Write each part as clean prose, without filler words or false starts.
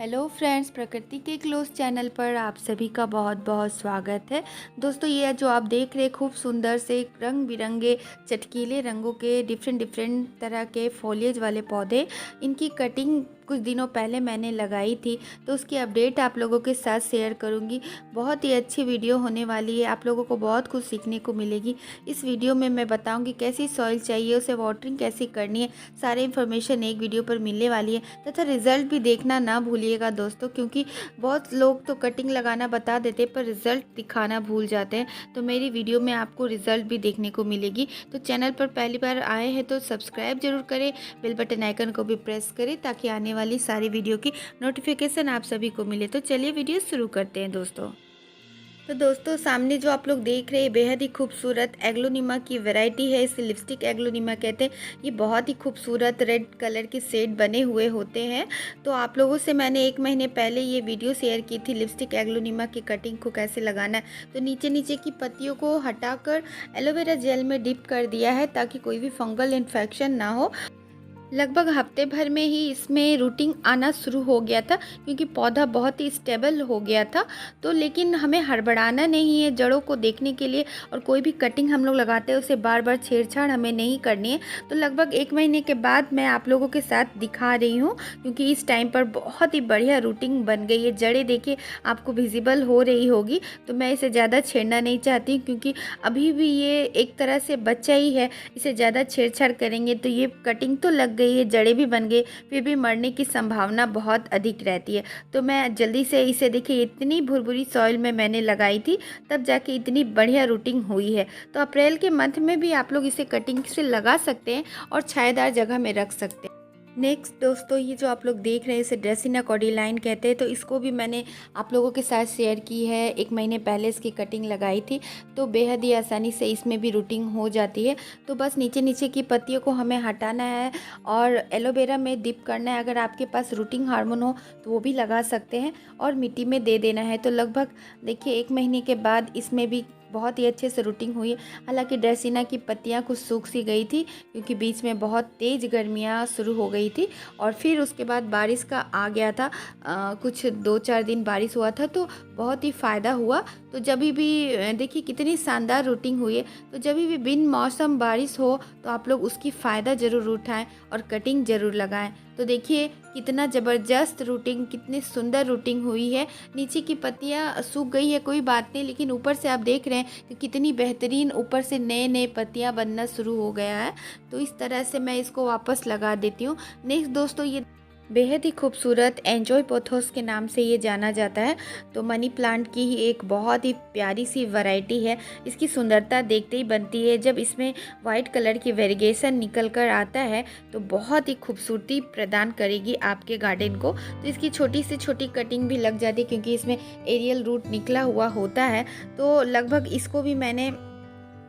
Hello friends, प्रकृति के close channel पर आप सभी का बहुत बहुत स्वागत है। दोस्तों, ये जो आप देख रहे हैं खूब सुंदर से रंग बिरंगे चटकीले रंगों के डिफरेंट डिफरेंट तरह के फॉलिएज वाले पौधे, इनकी कटिंग कुछ दिनों पहले मैंने लगाई थी, तो उसकी अपडेट आप लोगों के साथ शेयर करूंगी। बहुत ही अच्छी वीडियो होने वाली है, आप लोगों को बहुत कुछ सीखने को मिलेगी। इस वीडियो में मैं बताऊंगी कैसी सॉइल चाहिए, उसे वाटरिंग कैसे करनी है, सारे इन्फॉर्मेशन एक वीडियो पर मिलने वाली है। तथा रिजल्ट भी देखना ना भूलिएगा दोस्तों, क्योंकि बहुत लोग तो कटिंग लगाना बता देते पर रिजल्ट दिखाना भूल जाते हैं। तो मेरी वीडियो में आपको रिजल्ट भी देखने को मिलेगी। तो चैनल पर पहली बार आए हैं तो सब्सक्राइब जरूर करें, बेल बटन आइकन को भी प्रेस करें ताकि आने वाली सारी वीडियो की नोटिफिकेशन आप सभी को मिले। तो चलिए वीडियो शुरू करते हैं दोस्तों। तो दोस्तों, सामने जो आप लोग देख रहे हैं बेहद ही खूबसूरत एग्लोनिमा की वैरायटी है। इसे लिपस्टिक एग्लोनिमा कहते हैं। ये बहुत ही खूबसूरत रेड कलर के शेड बने हुए होते हैं। तो आप लोगों से मैंने 1 महीने पहले ये वीडियो शेयर की थी लिपस्टिक एग्लोनिमा की कटिंग को कैसे लगाना है। तो नीचे नीचे की पत्तियों को हटाकर एलोवेरा जेल में डिप कर दिया है ताकि कोई भी फंगल इन्फेक्शन ना हो। लगभग हफ्ते भर में ही इसमें रूटिंग आना शुरू हो गया था, क्योंकि पौधा बहुत ही स्टेबल हो गया था। तो लेकिन हमें हड़बड़ाना नहीं है जड़ों को देखने के लिए, और कोई भी कटिंग हम लोग लगाते हैं उसे बार बार छेड़छाड़ हमें नहीं करनी है। तो लगभग 1 महीने के बाद मैं आप लोगों के साथ दिखा रही हूँ, क्योंकि इस टाइम पर बहुत ही बढ़िया रूटिंग बन गई है। जड़ें देखिए आपको विजिबल हो रही होगी। तो मैं इसे ज़्यादा छेड़ना नहीं चाहती, क्योंकि अभी भी ये एक तरह से बच्चा ही है। इसे ज़्यादा छेड़छाड़ करेंगे तो ये कटिंग तो लग गई है, जड़ें भी बन गई, फिर भी मरने की संभावना बहुत अधिक रहती है। तो मैं जल्दी से इसे देखिए इतनी भुरभुरी सॉइल में मैंने लगाई थी, तब जाके इतनी बढ़िया रूटिंग हुई है। तो अप्रैल के मंथ में भी आप लोग इसे कटिंग से लगा सकते हैं और छायादार जगह में रख सकते हैं। नेक्स्ट दोस्तों, ये जो आप लोग देख रहे हैं इसे ड्रेसिना कॉर्डिलाइन कहते हैं। तो इसको भी मैंने आप लोगों के साथ शेयर की है। 1 महीने पहले इसकी कटिंग लगाई थी, तो बेहद ही आसानी से इसमें भी रूटिंग हो जाती है। तो बस नीचे नीचे की पत्तियों को हमें हटाना है और एलोवेरा में डिप करना है। अगर आपके पास रूटिंग हार्मोन हो तो वो भी लगा सकते हैं और मिट्टी में दे देना है। तो लगभग देखिए 1 महीने के बाद इसमें भी बहुत ही अच्छे से रूटिंग हुई है। हालांकि ड्रेसिना की पत्तियां कुछ सूख सी गई थी, क्योंकि बीच में बहुत तेज़ गर्मियां शुरू हो गई थी और फिर उसके बाद बारिश का आ गया था। कुछ 2-4 दिन बारिश हुआ था, तो बहुत ही फ़ायदा हुआ। तो जब भी देखिए कितनी शानदार रूटिंग हुई है। तो जब भी बिन मौसम बारिश हो तो आप लोग उसकी फ़ायदा ज़रूर उठाएं और कटिंग ज़रूर लगाएं। तो देखिए कितना ज़बरदस्त रूटिंग, कितनी सुंदर रूटिंग हुई है। नीचे की पत्तियां सूख गई है कोई बात नहीं, लेकिन ऊपर से आप देख रहे हैं कि कितनी बेहतरीन ऊपर से नए नए पत्तियां बनना शुरू हो गया है। तो इस तरह से मैं इसको वापस लगा देती हूँ। नेक्स्ट दोस्तों, ये बेहद ही खूबसूरत एंजॉय पोथोस के नाम से ये जाना जाता है। तो मनी प्लांट की ही एक बहुत ही प्यारी सी वैरायटी है। इसकी सुंदरता देखते ही बनती है। जब इसमें वाइट कलर की वेरिगेशन निकल कर आता है तो बहुत ही खूबसूरती प्रदान करेगी आपके गार्डन को। तो इसकी छोटी से छोटी कटिंग भी लग जाती है, क्योंकि इसमें एरियल रूट निकला हुआ होता है। तो लगभग इसको भी मैंने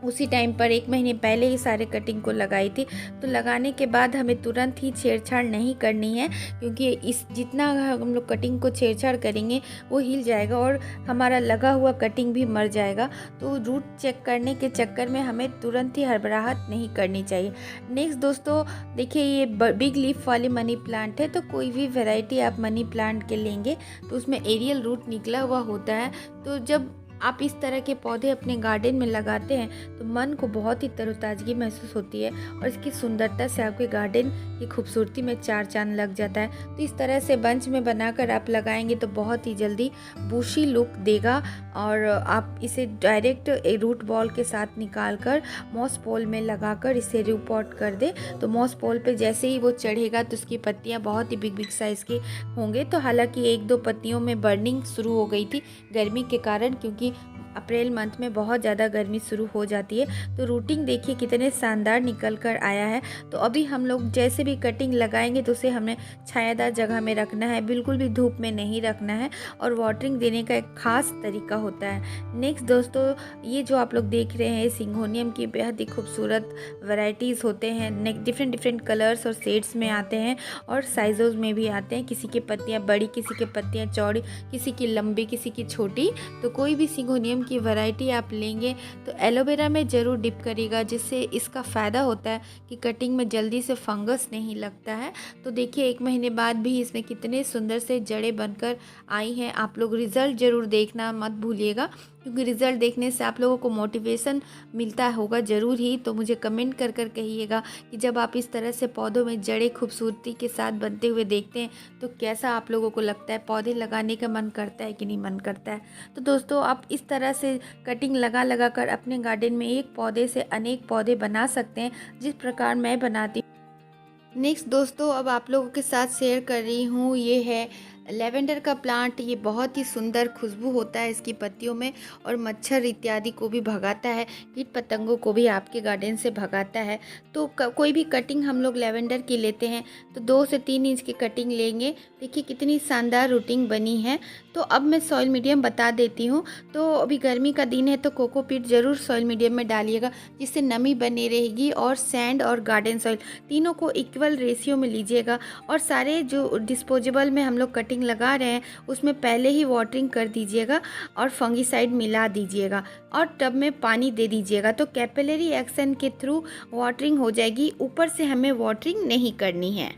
उसी टाइम पर 1 महीने पहले ही सारे कटिंग को लगाई थी। तो लगाने के बाद हमें तुरंत ही छेड़छाड़ नहीं करनी है, क्योंकि इस जितना हम लोग कटिंग को छेड़छाड़ करेंगे वो हिल जाएगा और हमारा लगा हुआ कटिंग भी मर जाएगा। तो रूट चेक करने के चक्कर में हमें तुरंत ही हड़बड़ाहट नहीं करनी चाहिए। नेक्स्ट दोस्तों, देखिए ये बिग लीफ वाली मनी प्लांट है। तो कोई भी वैरायटी आप मनी प्लांट के लेंगे तो उसमें एरियल रूट निकला हुआ होता है। तो जब आप इस तरह के पौधे अपने गार्डन में लगाते हैं तो मन को बहुत ही तरोताजगी महसूस होती है, और इसकी सुंदरता से आपके गार्डन की खूबसूरती में 4 चांद लग जाता है। तो इस तरह से बंच में बनाकर आप लगाएंगे तो बहुत ही जल्दी बूशी लुक देगा, और आप इसे डायरेक्ट रूट बॉल के साथ निकाल कर मॉस पोल में लगाकर इसे रिपोर्ट कर दे। तो मॉस पोल पे जैसे ही वो चढ़ेगा तो उसकी पत्तियाँ बहुत ही बिग बिग साइज़ की होंगे। तो हालांकि 1-2 पत्तियों में बर्निंग शुरू हो गई थी गर्मी के कारण, क्योंकि अप्रैल मंथ में बहुत ज़्यादा गर्मी शुरू हो जाती है। तो रूटिंग देखिए कितने शानदार निकल कर आया है। तो अभी हम लोग जैसे भी कटिंग लगाएंगे तो उसे हमें छायादार जगह में रखना है, बिल्कुल भी धूप में नहीं रखना है, और वाटरिंग देने का एक खास तरीका होता है। नेक्स्ट दोस्तों, ये जो आप लोग देख रहे हैं सिंगोनियम की बेहद ही खूबसूरत वैरायटीज़ होते हैं। डिफरेंट डिफरेंट कलर्स और शेड्स में आते हैं और साइज़ों में भी आते हैं। किसी की पत्तियाँ बड़ी, किसी की पत्तियाँ चौड़ी, किसी की लंबी, किसी की छोटी। तो कोई भी सिंगोनियम कटिंग की वैरायटी आप लेंगे तो एलोवेरा में ज़रूर डिप करिएगा, जिससे इसका फ़ायदा होता है कि कटिंग में जल्दी से फंगस नहीं लगता है। तो देखिए 1 महीने बाद भी इसमें कितने सुंदर से जड़ें बनकर आई हैं। आप लोग रिज़ल्ट ज़रूर देखना मत भूलिएगा, क्योंकि रिज़ल्ट देखने से आप लोगों को मोटिवेशन मिलता होगा ज़रूर ही। तो मुझे कमेंट कर कर कहिएगा कि जब आप इस तरह से पौधों में जड़ें खूबसूरती के साथ बनते हुए देखते हैं तो कैसा आप लोगों को लगता है, पौधे लगाने का मन करता है कि नहीं मन करता है। तो दोस्तों आप इस तरह से कटिंग लगा लगा कर अपने गार्डन में एक पौधे से अनेक पौधे बना सकते हैं, जिस प्रकार मैं बनाती हूँ। नेक्स्ट दोस्तों अब आप लोगों के साथ शेयर कर रही हूँ, ये है लेवेंडर का प्लांट। ये बहुत ही सुंदर खुशबू होता है इसकी पत्तियों में और मच्छर इत्यादि को भी भगाता है, कीट पतंगों को भी आपके गार्डन से भगाता है। तो कोई भी कटिंग हम लोग लेवेंडर की लेते हैं तो 2 से 3 इंच की कटिंग लेंगे। देखिए कितनी शानदार रूटिंग बनी है। तो अब मैं सॉइल मीडियम बता देती हूँ। तो अभी गर्मी का दिन है तो कोकोपीट ज़रूर सॉइल मीडियम में डालिएगा, जिससे नमी बनी रहेगी। और सैंड और गार्डन सॉइल तीनों को इक्वल रेशियो में लीजिएगा। और सारे जो डिस्पोजेबल में हम लोग कटिंग लगा रहे हैं उसमें पहले ही वाटरिंग कर दीजिएगा और फंगीसाइड मिला दीजिएगा और टब में पानी दे दीजिएगा। तो कैपिलरी एक्शन के थ्रू वाटरिंग हो जाएगी, ऊपर से हमें वाटरिंग नहीं करनी है।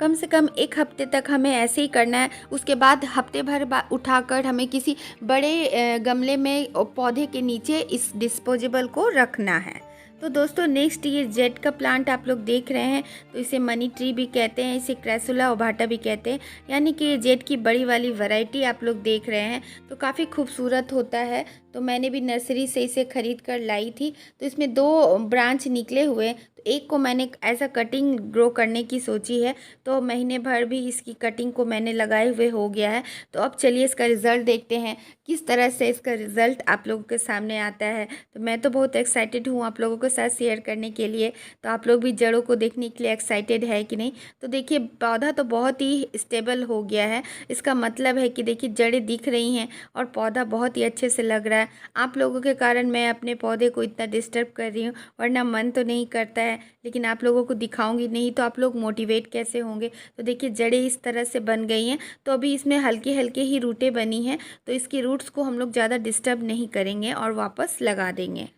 कम से कम 1 हफ्ते तक हमें ऐसे ही करना है। उसके बाद हफ्ते भर उठाकर हमें किसी बड़े गमले में पौधे के नीचे इस डिस्पोजेबल को रखना है। तो दोस्तों नेक्स्ट ये जेड का प्लांट आप लोग देख रहे हैं, तो इसे मनी ट्री भी कहते हैं, इसे क्रेसुला ओभाटा भी कहते हैं, यानी कि जेड की बड़ी वाली वैरायटी आप लोग देख रहे हैं। तो काफ़ी खूबसूरत होता है। तो मैंने भी नर्सरी से इसे ख़रीद कर लाई थी। तो इसमें 2 ब्रांच निकले हुए, तो एक को मैंने ऐसा कटिंग ग्रो करने की सोची है। तो महीने भर भी इसकी कटिंग को मैंने लगाए हुए हो गया है। तो अब चलिए इसका रिज़ल्ट देखते हैं किस तरह से इसका रिज़ल्ट आप लोगों के सामने आता है। तो मैं तो बहुत एक्साइटेड हूँ आप लोगों के साथ शेयर करने के लिए। तो आप लोग भी जड़ों को देखने के लिए एक्साइटेड है कि नहीं। तो देखिए पौधा तो बहुत ही स्टेबल हो गया है। इसका मतलब है कि देखिए जड़ें दिख रही हैं और पौधा बहुत ही अच्छे से लग रहा है। आप लोगों के कारण मैं अपने पौधे को इतना डिस्टर्ब कर रही हूँ, वरना मन तो नहीं करता है, लेकिन आप लोगों को दिखाऊंगी नहीं तो आप लोग मोटिवेट कैसे होंगे। तो देखिए जड़ें इस तरह से बन गई हैं। तो अभी इसमें हल्की हल्की ही रूटें बनी हैं, तो इसकी रूट्स को हम लोग ज़्यादा डिस्टर्ब नहीं करेंगे और वापस लगा देंगे।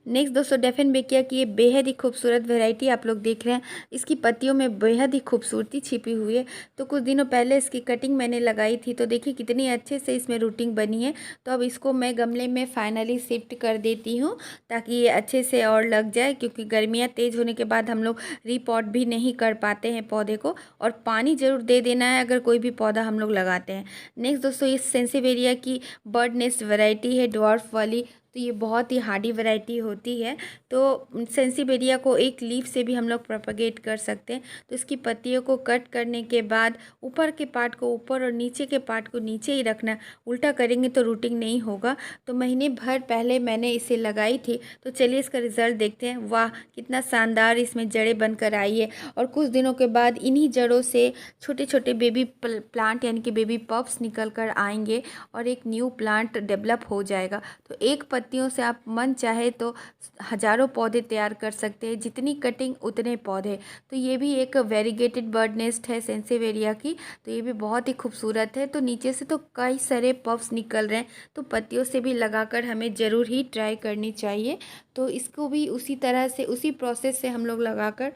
नेक्स्ट दोस्तों डेफिनबेकिया की ये बेहद ही खूबसूरत वैरायटी आप लोग देख रहे हैं। इसकी पत्तियों में बेहद ही खूबसूरती छिपी हुई है। तो कुछ दिनों पहले इसकी कटिंग मैंने लगाई थी, तो देखिए कितनी अच्छे से इसमें रूटिंग बनी है। तो अब इसको मैं गमले में फाइनली शिफ्ट कर देती हूँ ताकि ये अच्छे से और लग जाए, क्योंकि गर्मियाँ तेज़ होने के बाद हम लोग रीपॉट भी नहीं कर पाते हैं पौधे को। और पानी ज़रूर दे देना है अगर कोई भी पौधा हम लोग लगाते हैं। नेक्स्ट दोस्तों ये सेंसिवेरिया की बर्ड नेस्ट वैरायटी है, ड्वार्फ वाली। तो ये बहुत ही हार्डी वैरायटी होती है। तो सेंसिवेरिया को एक लीफ से भी हम लोग प्रोपगेट कर सकते हैं। तो इसकी पत्तियों को कट करने के बाद ऊपर के पार्ट को ऊपर और नीचे के पार्ट को नीचे ही रखना, उल्टा करेंगे तो रूटिंग नहीं होगा। तो महीने भर पहले मैंने इसे लगाई थी। तो चलिए इसका रिज़ल्ट देखते हैं। वाह कितना शानदार इसमें जड़ें बनकर आई है। और कुछ दिनों के बाद इन्हीं जड़ों से छोटे छोटे बेबी प्लांट यानी कि बेबी पप्स निकल कर आएंगे और एक न्यू प्लांट डेवलप हो जाएगा। तो एक पत्तियों से आप मन चाहे तो हज़ारों पौधे तैयार कर सकते हैं, जितनी कटिंग उतने पौधे। तो ये भी एक वेरीगेटेड बर्ड नेस्ट है सेंसिवेरिया की। तो ये भी बहुत ही खूबसूरत है। तो नीचे से तो कई सारे पफ्स निकल रहे हैं, तो पत्तियों से भी लगाकर हमें ज़रूर ही ट्राई करनी चाहिए। तो इसको भी उसी तरह से उसी प्रोसेस से हम लोग लगाकर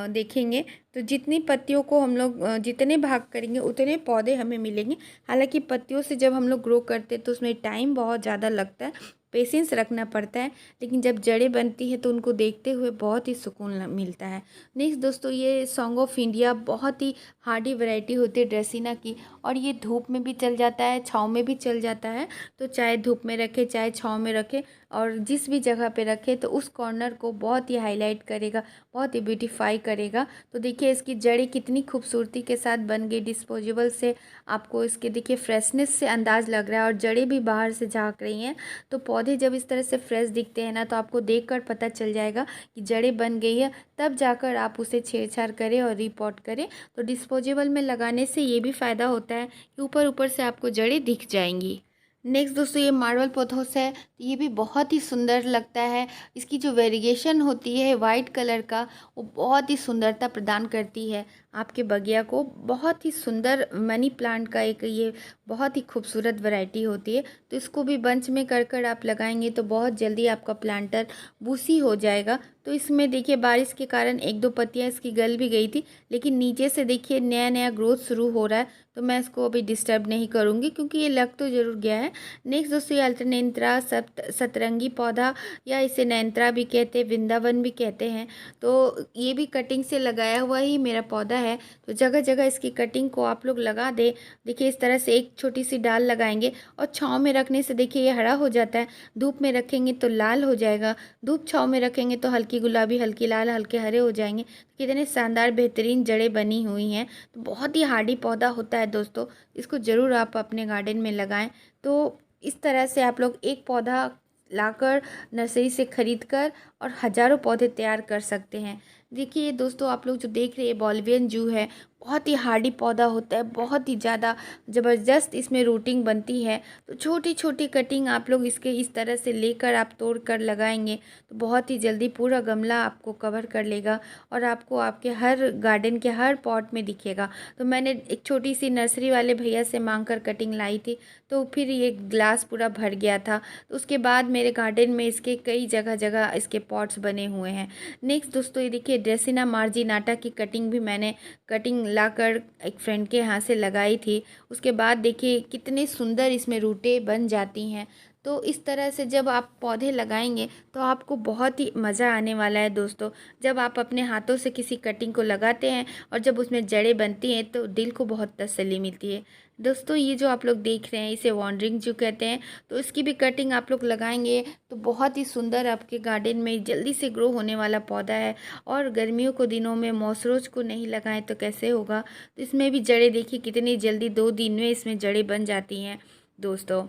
देखेंगे। तो जितनी पत्तियों को हम लोग जितने भाग करेंगे उतने पौधे हमें मिलेंगे। हालांकि पत्तियों से जब हम लोग ग्रो करते हैं तो उसमें टाइम बहुत ज़्यादा लगता है, पेशेंस रखना पड़ता है, लेकिन जब जड़ें बनती हैं तो उनको देखते हुए बहुत ही सुकून मिलता है। नेक्स्ट दोस्तों ये सॉन्ग ऑफ इंडिया बहुत ही हार्डी वैरायटी होती है ड्रेसिना की, और ये धूप में भी चल जाता है, छाँव में भी चल जाता है। तो चाहे धूप में रखे चाहे छाँव में रखे और जिस भी जगह पे रखे तो उस कॉर्नर को बहुत ही हाईलाइट करेगा, बहुत ही ब्यूटीफाई करेगा। तो देखिए इसकी जड़ें कितनी खूबसूरती के साथ बन गई डिस्पोजेबल से। आपको इसके देखिए फ्रेशनेस से अंदाज़ लग रहा है और जड़ें भी बाहर से झाँक रही हैं। तो पौधे जब इस तरह से फ्रेश दिखते हैं ना, तो आपको देखकर पता चल जाएगा कि जड़ें बन गई है। तब जाकर आप उसे छेड़छाड़ करें और रिपॉट करें। तो डिस्पोजेबल में लगाने से ये भी फ़ायदा होता है कि ऊपर ऊपर से आपको जड़ें दिख जाएंगी। नेक्स्ट दोस्तों ये मार्बल पोथोस है। तो ये भी बहुत ही सुंदर लगता है। इसकी जो वेरिएशन होती है वाइट कलर का, वो बहुत ही सुंदरता प्रदान करती है। आपके बगिया को बहुत ही सुंदर मनी प्लांट का एक ये बहुत ही खूबसूरत वैरायटी होती है। तो इसको भी बंच में कर कर आप लगाएंगे तो बहुत जल्दी आपका प्लांटर बूसी हो जाएगा। तो इसमें देखिए बारिश के कारण एक दो पत्तियां इसकी गल भी गई थी, लेकिन नीचे से देखिए नया नया ग्रोथ शुरू हो रहा है। तो मैं इसको अभी डिस्टर्ब नहीं करूँगी क्योंकि ये लग तो ज़रूर गया है। नेक्स्ट दोस्तों ये अल्टरनेंथ्रा सतरंगी पौधा या इसे नैंत्रा भी कहते हैं, वृंदावन भी कहते हैं। तो ये भी कटिंग से लगाया हुआ ही मेरा पौधा है। तो जगह जगह इसकी कटिंग को आप लोग लगा दें। देखिए इस तरह से एक छोटी सी डाल लगाएंगे और छाँव में रखने से देखिए ये हरा हो जाता है। धूप में रखेंगे तो लाल हो जाएगा, धूप छाँव में रखेंगे तो हल्की गुलाबी, हल्की लाल, हल्के हरे हो जाएंगे। कितने शानदार बेहतरीन जड़ें बनी हुई हैं। तो बहुत ही हार्डी पौधा होता है दोस्तों, इसको ज़रूर आप अपने गार्डन में लगाएं। तो इस तरह से आप लोग एक पौधा लाकर नर्सरी से ख़रीद कर और हज़ारों पौधे तैयार कर सकते हैं। देखिए दोस्तों आप लोग जो देख रहे हैं बॉल्बियन जू है, बहुत ही हार्डी पौधा होता है, बहुत ही ज़्यादा ज़बरदस्त इसमें रूटिंग बनती है। तो छोटी छोटी कटिंग आप लोग इसके इस तरह से लेकर आप तोड़ कर लगाएंगे तो बहुत ही जल्दी पूरा गमला आपको कवर कर लेगा और आपको आपके हर गार्डन के हर पॉट में दिखेगा। तो मैंने एक छोटी सी नर्सरी वाले भैया से मांग कर कटिंग लाई थी, तो फिर ये ग्लास पूरा भर गया था। तो उसके बाद मेरे गार्डन में इसके कई जगह जगह इसके पॉट्स बने हुए हैं। नेक्स्ट दोस्तों ये देखिए ड्रेसिना मार्जिनाटा की कटिंग भी मैंने कटिंग लाकर एक फ्रेंड के यहाँ से लगाई थी। उसके बाद देखिए कितने सुंदर इसमें रूटें बन जाती हैं। तो इस तरह से जब आप पौधे लगाएंगे तो आपको बहुत ही मज़ा आने वाला है दोस्तों। जब आप अपने हाथों से किसी कटिंग को लगाते हैं और जब उसमें जड़ें बनती हैं तो दिल को बहुत तसल्ली मिलती है। दोस्तों ये जो आप लोग देख रहे हैं इसे वॉन्डरिंग जू कहते हैं। तो इसकी भी कटिंग आप लोग लगाएंगे तो बहुत ही सुंदर आपके गार्डन में जल्दी से ग्रो होने वाला पौधा है। और गर्मियों को दिनों में मॉसरोज को नहीं लगाएं तो कैसे होगा। तो इसमें भी जड़ें देखिए कितनी जल्दी 2 दिन में इसमें जड़ें बन जाती हैं दोस्तों।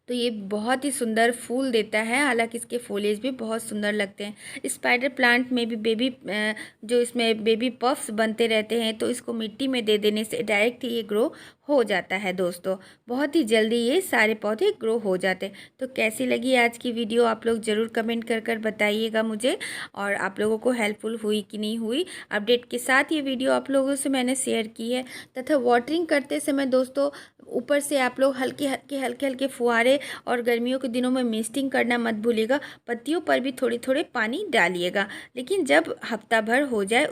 तो ये बहुत ही सुंदर फूल देता है, हालांकि इसके फॉलिएज भी बहुत सुंदर लगते हैं। स्पाइडर प्लांट में भी बेबी जो इसमें बेबी पफ्स बनते रहते हैं, तो इसको मिट्टी में दे देने से डायरेक्ट ही ये ग्रो हो जाता है दोस्तों। बहुत ही जल्दी ये सारे पौधे ग्रो हो जाते हैं। तो कैसी लगी आज की वीडियो आप लोग ज़रूर कमेंट कर कर बताइएगा मुझे, और आप लोगों को हेल्पफुल हुई कि नहीं हुई। अपडेट के साथ ये वीडियो आप लोगों से मैंने शेयर की है। तथा वाटरिंग करते समय दोस्तों ऊपर से आप लोग हल्के हल्के फुहारे और गर्मियों के दिनों में मिस्टिंग करना मत भूलिएगा। पत्तियों पर भी थोड़ी थोड़े पानी डालिएगा, लेकिन जब हफ्ता भर हो जाए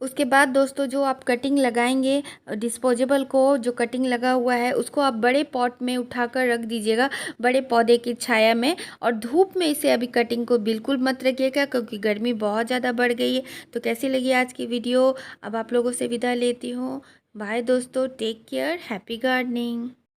उसके बाद दोस्तों जो आप कटिंग लगाएंगे डिस्पोजेबल को, जो कटिंग लगा हुआ है उसको आप बड़े पॉट में उठाकर रख दीजिएगा, बड़े पौधे की छाया में। और धूप में इसे अभी कटिंग को बिल्कुल मत रखिएगा क्योंकि गर्मी बहुत ज़्यादा बढ़ गई है। तो कैसी लगी आज की वीडियो, अब आप लोगों से विदा लेती हूँ। बाय दोस्तों, टेक केयर, हैप्पी गार्डनिंग।